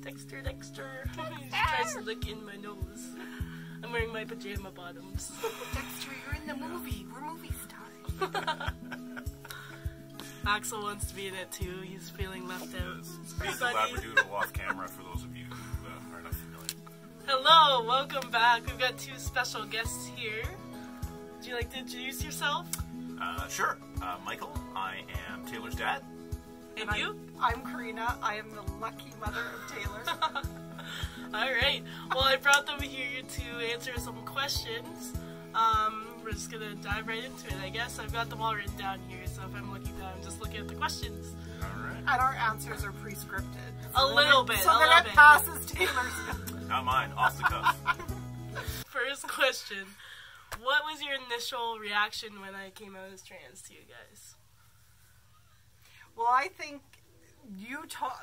Dexter. He tries to lick in my nose. I'm wearing my pajama bottoms. Dexter, you're in the movie. We're movie stars. Axel wants to be in it too. He's feeling left out. He's the Labradoodle off camera for those of you who are not familiar. Hello, welcome back. We've got two special guests here. Would you like to introduce yourself? Sure. Michael, I am Taylor's dad. And you? I'm Karina. I am the lucky mother of Taylor. Alright. Well, I brought them here to answer some questions. We're just gonna dive right into it, I guess. I've got them all written down here, so if I'm looking down, I'm just looking at the questions. Alright. And our answers are pre-scripted. A little bit. So that it passes Taylor's. Not mine, off the cuff. First question. What was your initial reaction when I came out as trans to you guys? Well, I think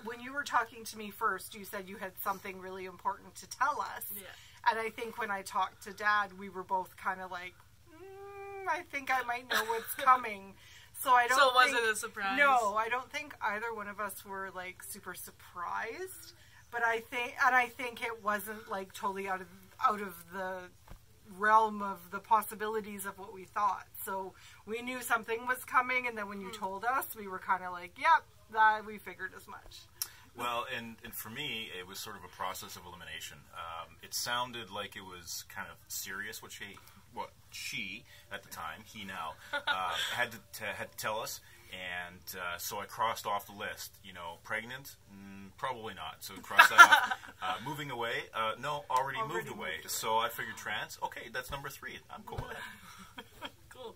when you were talking to me first, you said you had something really important to tell us. Yeah. And I think when I talked to Dad, we were both kind of like, I think I might know what's coming. So I don't. So it wasn't a surprise. No, I don't think either one of us were like super surprised. But I think it wasn't like totally out of the realm of the possibilities of what we thought. So we knew something was coming, and then when you told us, we were kind of like, yep, we figured as much. Well, and for me, it was sort of a process of elimination. It sounded like it was kind of serious, what she at the time, he now, had to tell us. And so I crossed off the list. You know, pregnant? Probably not. So crossed that off. Moving away? No, already moved away. So I figured trans. Okay, that's number 3. I'm cool with that. Cool.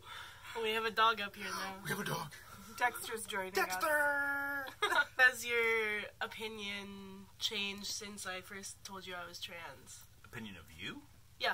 Well, we have a dog up here now. We have a dog. Dexter's joining us. Dexter! Has your opinion changed since I first told you I was trans? Opinion of you? Yeah.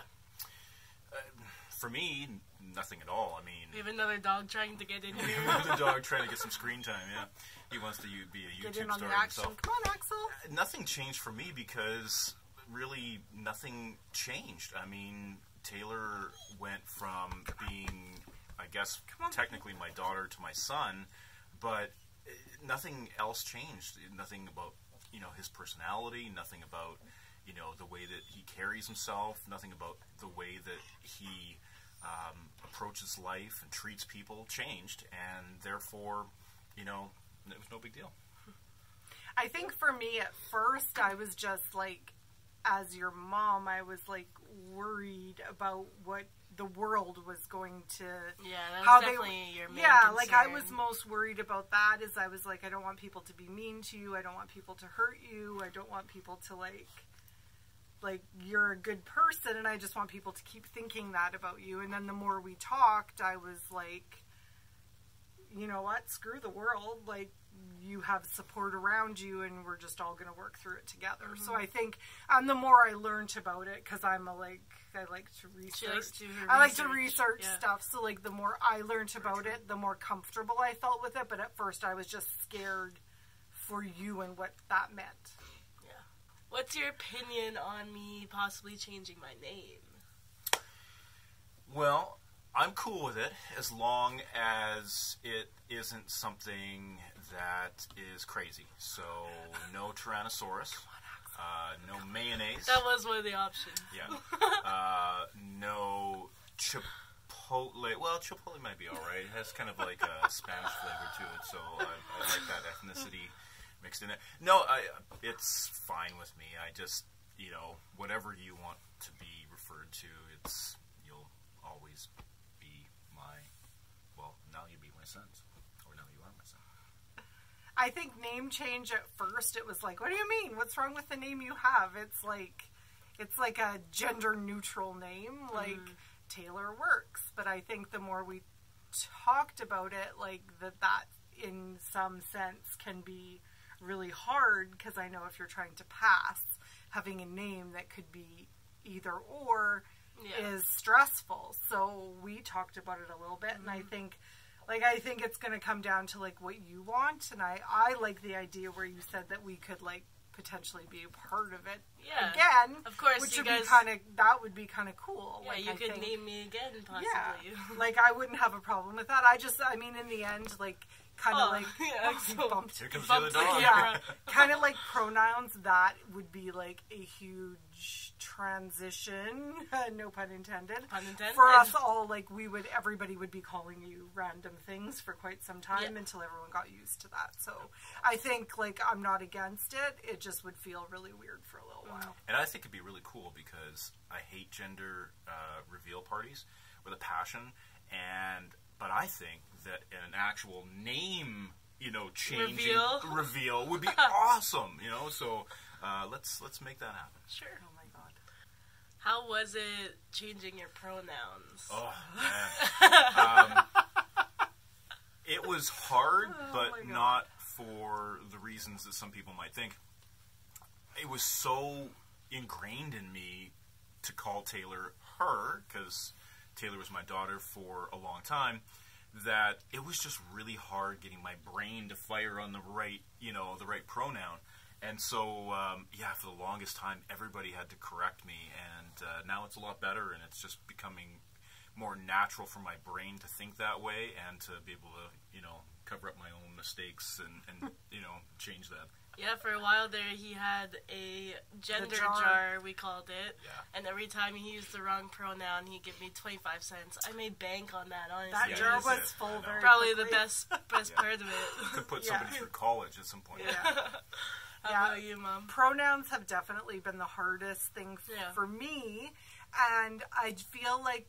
For me, nothing at all. I mean, We have another dog trying to get in here. the dog trying to get some screen time. Yeah, he wants to be a Get in YouTube on the star action. himself. Come on, Axel. Nothing changed for me because really nothing changed. I mean, Taylor went from being, I guess, technically my daughter to my son, but nothing else changed. Nothing about, his personality, nothing about, the way that he carries himself, nothing about the way that he approaches life and treats people changed, and therefore, it was no big deal. I think for me at first, I was just like, as your mom, I was like worried about what the world was going to. Yeah, that was definitely your main concern. Like I was most worried about that. Is I was like, I don't want people to be mean to you. I don't want people to hurt you. I don't want people to like you're a good person, and I just want people to keep thinking that about you. And then the more we talked, I was like, you know what? Screw the world. Like, you have support around you, and we're just all going to work through it together. Mm-hmm. So I think, and the more I learned about it, because I like to research. I like to research stuff. So like, the more I learned about it, the more comfortable I felt with it. But at first, I was just scared for you and what that meant. What's your opinion on me possibly changing my name? Well, I'm cool with it as long as it isn't something that is crazy. So, no Tyrannosaurus, no mayonnaise. That was one of the options. Yeah. No Chipotle. Well, Chipotle might be alright. It has kind of like a Spanish flavor to it, so I like that ethnicity mixed in it. No, it's fine with me. I just, whatever you want to be referred to, you'll always be now you'll be my son's, or now you are my son. I think name change at first, it was like, what do you mean? What's wrong with the name you have? It's like a gender neutral name, like Taylor works. But I think the more we talked about it, like that in some sense can be really hard, because I know if you're trying to pass, having a name that could be either or is stressful. So we talked about it a little bit, and I think it's going to come down to like what you want, and I like the idea where you said that we could like potentially be a part of it again. Of course, which you would guys, be kind of, that would be kind of cool. Yeah, like, you could name me again, possibly. Yeah, like I wouldn't have a problem with that. I mean, in the end, like, kind of like excellent. bumped. Here comes the other dog. Yeah, kind of like pronouns. That would be like a huge transition. No pun intended. Pun intended. For us all, like everybody would be calling you random things for quite some time until everyone got used to that. So I think like I'm not against it. It just would feel really weird for a little while. And I think it'd be really cool because I hate gender reveal parties with a passion, but I think that an actual name, changing reveal would be awesome, So let's make that happen. Sure. Oh my god. How was it changing your pronouns? Oh man, it was hard, but not for the reasons that some people might think. It was so ingrained in me to call Taylor her, because Taylor was my daughter for a long time, that it was just really hard getting my brain to fire on the right pronoun. And so, for the longest time, everybody had to correct me, and now it's a lot better, and it's just becoming more natural for my brain to think that way and to be able to, cover up my own mistakes and change that. Yeah, for a while there, he had a gender jar, we called it. Yeah. And every time he used the wrong pronoun, he'd give me 25 cents. I made bank on that, honestly. That jar was full very Probably quickly. the best part of it. You could put somebody through college at some point. Yeah. How about you, Mom? Pronouns have definitely been the hardest thing for me, and I feel like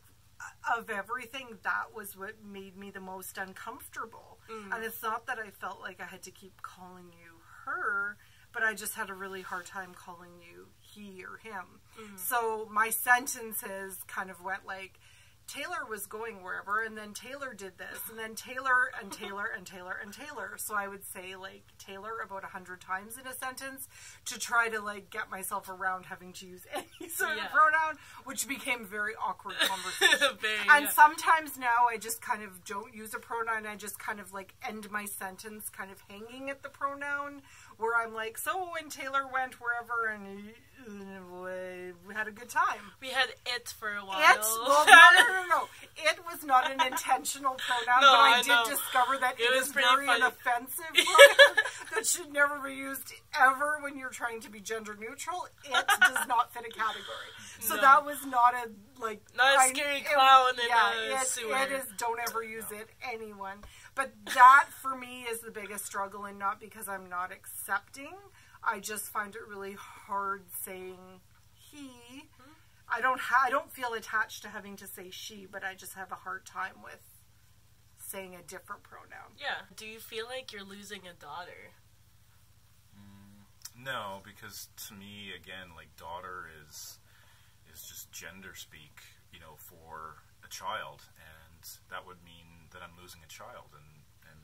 of everything, that was what made me the most uncomfortable. And it's not that I felt like I had to keep calling you her, but I just had a really hard time calling you he or him. So my sentences kind of went like, Taylor was going wherever, and then Taylor did this, and then Taylor and Taylor and Taylor and Taylor. So I would say like Taylor about 100 times in a sentence to try to like get myself around having to use any sort of pronoun, which became very awkward conversation. And sometimes now I just kind of don't use a pronoun. I just kind of like end my sentence kind of hanging at the pronoun, where I'm like, so when Taylor went wherever and we had a good time. We had it for a while. Well, no. It was not an intentional pronoun, but I did discover that it is very an offensive pronoun that should never be used ever when you're trying to be gender neutral. It does not fit a category. So that was not a, like... Not a scary clown in a sewer. It is, don't ever use it, anyone. But that, for me, is the biggest struggle, and not because I'm not accepting. I just find it really hard saying he. I don't feel attached to having to say she, but I just have a hard time with saying a different pronoun. Yeah. Do you feel like you're losing a daughter? No, because to me, again, like daughter is just gender speak, for a child, and that would mean that I'm losing a child, and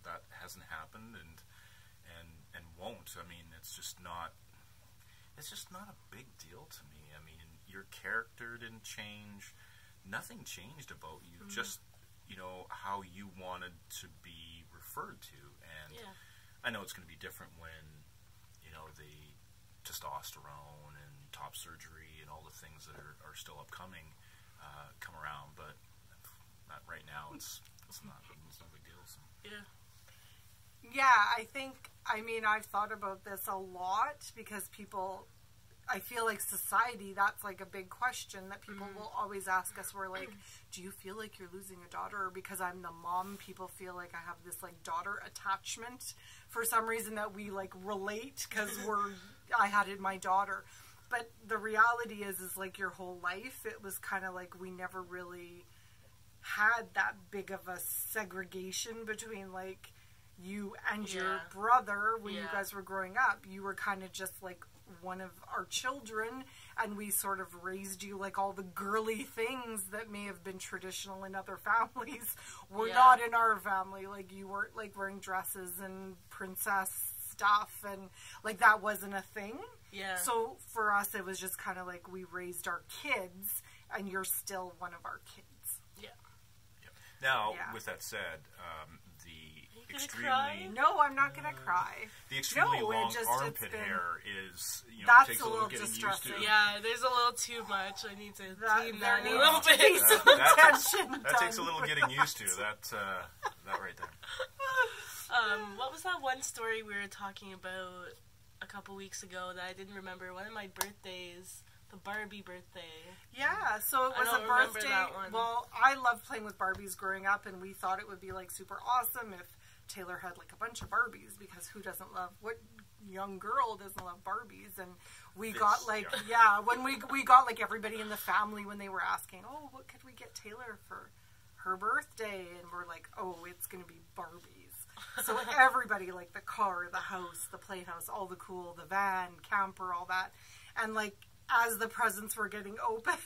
that hasn't happened, and won't. I mean, it's just not a big deal to me. I mean, your character didn't change. Nothing changed about you. Just, how you wanted to be referred to. And I know it's going to be different when, the testosterone and top surgery and all the things that are still upcoming come around. But not right now. It's not a big deal. So. Yeah. Yeah, I've thought about this a lot because I feel like society, that's like a big question that people will always ask us. We're like, do you feel like you're losing a daughter? Or because I'm the mom, people feel like I have this like daughter attachment for some reason that we like relate because I had my daughter. But the reality is like your whole life, it was kind of like we never really had that big of a segregation between like you and your brother when you guys were growing up. You were kind of just like one of our children, and we sort of raised you like all the girly things that may have been traditional in other families were not in our family. Like you weren't like wearing dresses and princess stuff, and like that wasn't a thing. Yeah. So for us, it was just kind of like we raised our kids, and you're still one of our kids. Yeah. Now, with that said, cry? No, I'm not gonna cry. The extremely long it's armpit been- hair is, That's takes a a little little getting distressing. used to. Yeah, there's a little too much. I need to clean there that a needs little to be bit. some That attention That takes a done little with getting that. used to. That right there. What was that one story we were talking about a couple weeks ago that I didn't remember? One of my birthdays, the Barbie birthday. Yeah, so it I was don't a remember birthday. that one. Well, I loved playing with Barbies growing up, and we thought it would be like super awesome if Taylor had like a bunch of Barbies, because who doesn't love, what young girl doesn't love Barbies? And we got like, when we got like everybody in the family when they were asking, oh, what could we get Taylor for her birthday? And we're like, oh, it's going to be Barbies. So everybody, like the car, the house, the playhouse, all the cool, the van, camper, all that. And like, as the presents were getting opened,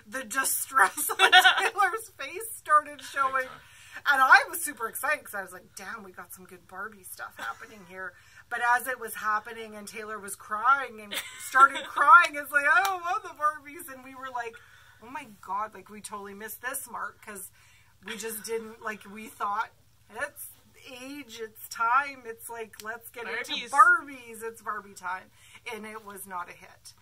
the distress on Taylor's face started showing. And I was super excited because I was like, damn, we got some good Barbie stuff happening here. But as it was happening and Taylor was crying and started crying, it's like, I don't want the Barbies. And we were like, oh my God, like we totally missed this mark, because we just didn't, like, we thought, it's age, it's time, it's like, let's get into Barbies, it's Barbie time. And it was not a hit.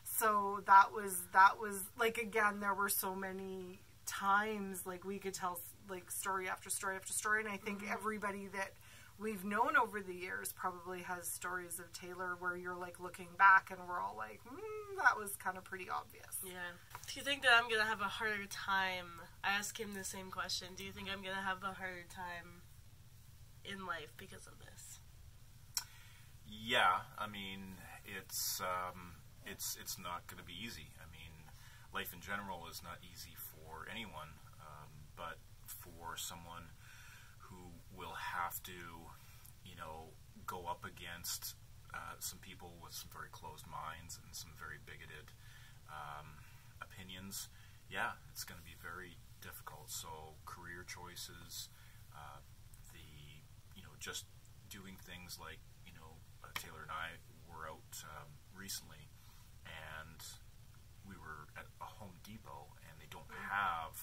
So that was like, again, there were so many times, like, we could tell like story after story after story, and I think everybody that we've known over the years probably has stories of Taylor where you're like looking back and we're all like, that was kind of pretty obvious. Yeah. Do you think that I'm gonna have a harder time? I asked him the same question. Do you think I'm gonna have a harder time in life because of this? Yeah, I mean, it's not going to be easy. I mean, life in general is not easy for anyone, but for someone who will have to, go up against some people with some very closed minds and some very bigoted opinions, yeah, it's going to be very difficult. So career choices, just doing things like, Taylor and I were out recently, and we were at a Home Depot, and they don't have,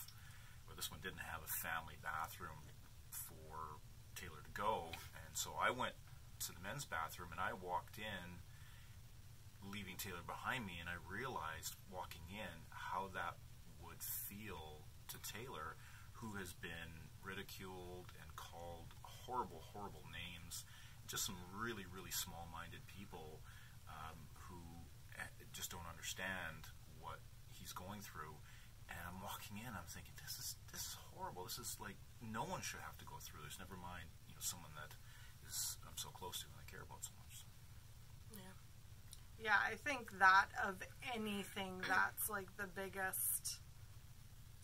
or this one didn't have a family bathroom for Taylor to go, and so I went to the men's bathroom, and I walked in, leaving Taylor behind me, and I realized walking in how that would feel to Taylor, who has been ridiculed and called horrible, horrible names, just some really, really small-minded people who just don't understand what he's going through. And I'm walking in, I'm thinking, this is horrible. This is like, no one should have to go through this. Never mind, someone that I'm so close to and I care about so much. Yeah. Yeah, I think that of anything, that's like the biggest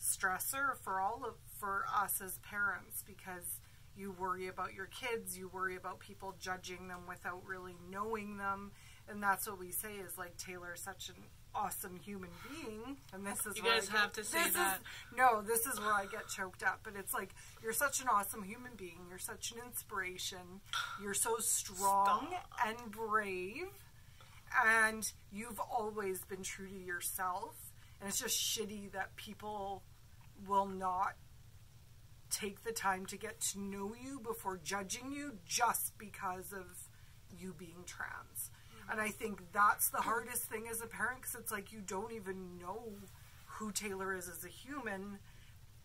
stressor for us as parents, because you worry about your kids, you worry about people judging them without really knowing them, and that's what we say is like, Taylor's such an awesome human being, and this is you guys have to say that. This is where I get choked up, but it's like, you're such an awesome human being, you're such an inspiration, you're so strong and brave, and you've always been true to yourself, and it's just shitty that people will not take the time to get to know you before judging you just because of you being trans. And I think that's the hardest thing as a parent, because it's like, you don't even know who Taylor is as a human,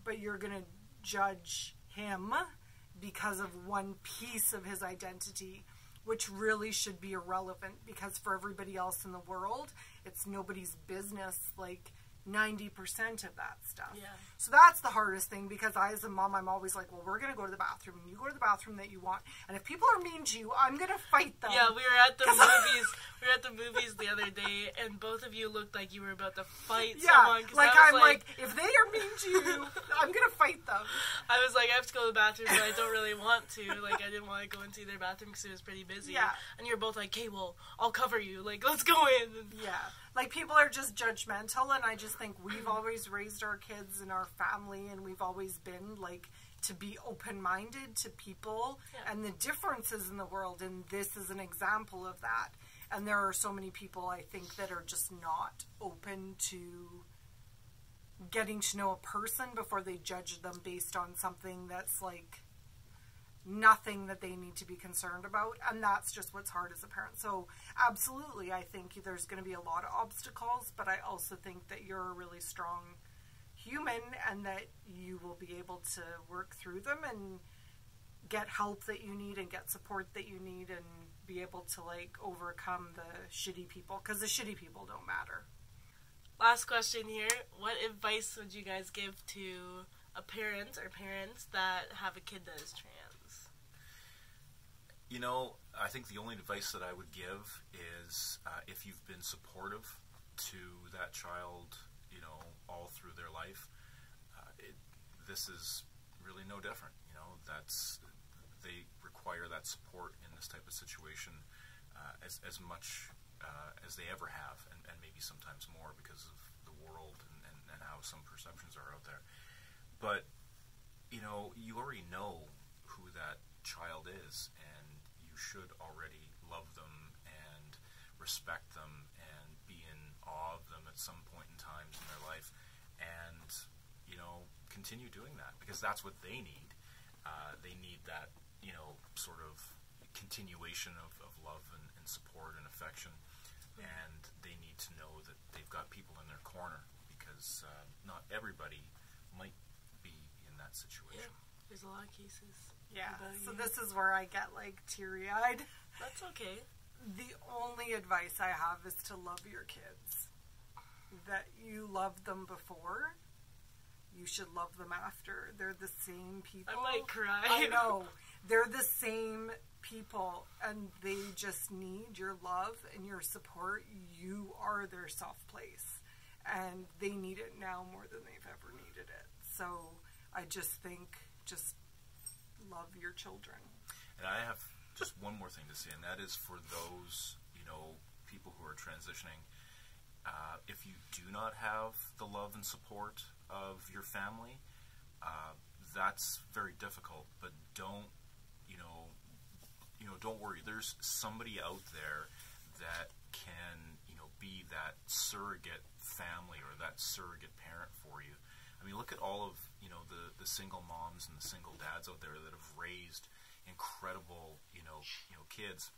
but you're going to judge him because of one piece of his identity, which really should be irrelevant, because for everybody else in the world, it's nobody's business, like 90% of that stuff. Yeah. So that's the hardest thing, because I, as a mom, I'm always like, well, we're going to go to the bathroom, and you go to the bathroom that you want, and if people are mean to you, I'm going to fight them. Yeah, we were at the movies. We were at the movies the other day, and both of you looked like you were about to fight someone. Like, I'm like, if they are mean to you, I'm going to fight them. I was like, I have to go to the bathroom, but I don't really want to. Like, I didn't want to go into their bathroom because it was pretty busy. Yeah. And you're both like, okay, well, I'll cover you. Like, let's go in. Yeah. Like, people are just judgmental, and I just think we've always raised our kids and our family, and we've always been, like, to be open-minded to people and the differences in the world, and this is an example of that. And there are so many people, I think, that are just not open to getting to know a person before they judge them based on something that's, like, nothing that they need to be concerned about, and that's just what's hard as a parent. So absolutely, I think there's going to be a lot of obstacles, but I also think that you're a really strong human and that you will be able to work through them and get help that you need and get support that you need and be able to like overcome the shitty people, because the shitty people don't matter. Last question here. What advice would you guys give to a parent or parents that have a kid that is trans? You know, I think the only advice that I would give is if you've been supportive to that child, you know, all through their life, this is really no different. You know, they require that support in this type of situation as much as they ever have, and maybe sometimes more because of the world and how some perceptions are out there. But, you know, you already know who that child is, and you should already love them and respect them and be in awe of them at some point in times in their life, and, you know, continue doing that, because that's what they need. They need that, you know, sort of continuation of love and support and affection, and they need to know that they've got people in their corner, because not everybody might be in that situation. Yeah, there's a lot of cases. Yeah, so this is where I get like teary-eyed. That's okay. The only advice I have is to love your kids. That you loved them before, you should love them after. They're the same people. I might cry. I know. They're the same people, and they just need your love and your support. You are their soft place, and they need it now more than they've ever needed it. So I just think, just love your children. And I have just one more thing to say, and that is for those, you know, people who are transitioning. If you do not have the love and support of your family, that's very difficult. But don't don't worry. There's somebody out there that can, you know, be that surrogate family or that surrogate parent for you. I mean, look at all of, you know, the single moms and the single dads out there that have raised incredible, you know, kids.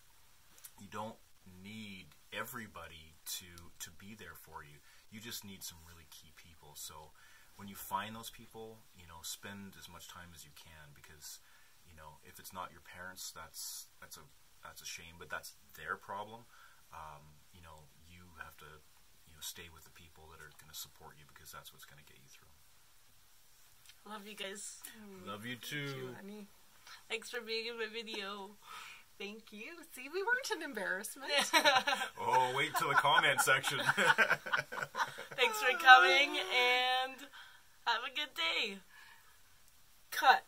You don't need everybody to be there for you. You just need some really key people. So when you find those people, you know, spend as much time as you can, because, you know, if it's not your parents, that's a shame, but that's their problem. You know, you have to, you know, stay with the people that are going to support you, because that's what's going to get you through. Love you guys. Love you too. Honey. Thanks for being in my video. Thank you. See, we weren't an embarrassment. Oh, wait till the comment section. Thanks for coming, and have a good day. Cut.